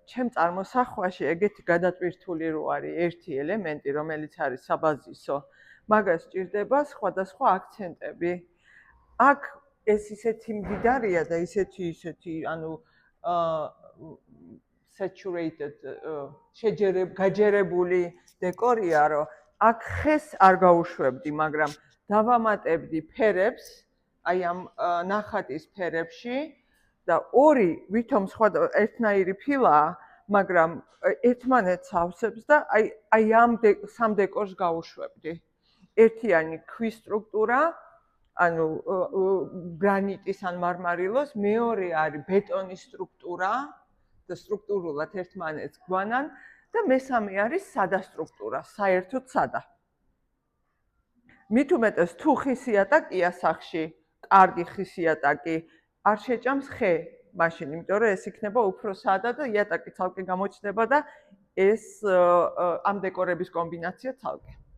ჩემ წარმოსახვაში ეგეთი გადატვირთული რო არის ერთი ელემენტი, რომელიც არის საბაზისო, მაგას სჭირდება სხვადასხვა აქცენტები. აქ ეს ისეთი მდიდარია და ისეთი, ანუ saturated, გაჯერებული დეკორია, რომ აქ ხეს არ გაუშვებდი, მაგრამ დავამატებდი ფერებს, აი ამ ნახატის ფერებში და ორი ვითომ ერთნაირი ფილაა, მაგრამ ერთმანეთს ავსებს და აი ამ სამ დეკორს გაუშვებდი. ერთიანი ქვის სტრუქტურა, ანუ გრანიტის ან მარმარილოს, მეორე არის ბეტონის სტრუქტურა და სტრუქტურულად ერთმანეთს გვანან და მესამე არის სადა სტრუქტურა, საერთოდ სადა. მით უმეტეს თუ ხისიატაკია სახში, კარგი ხისიატაკი არ შეჭამს ხე მაშინ, იმიტომ რომ ეს იქნება უფრო სადა და იატაკი ცალკე გამოჩნდება და ეს ამ დეკორების კომბინაცია ცალკე.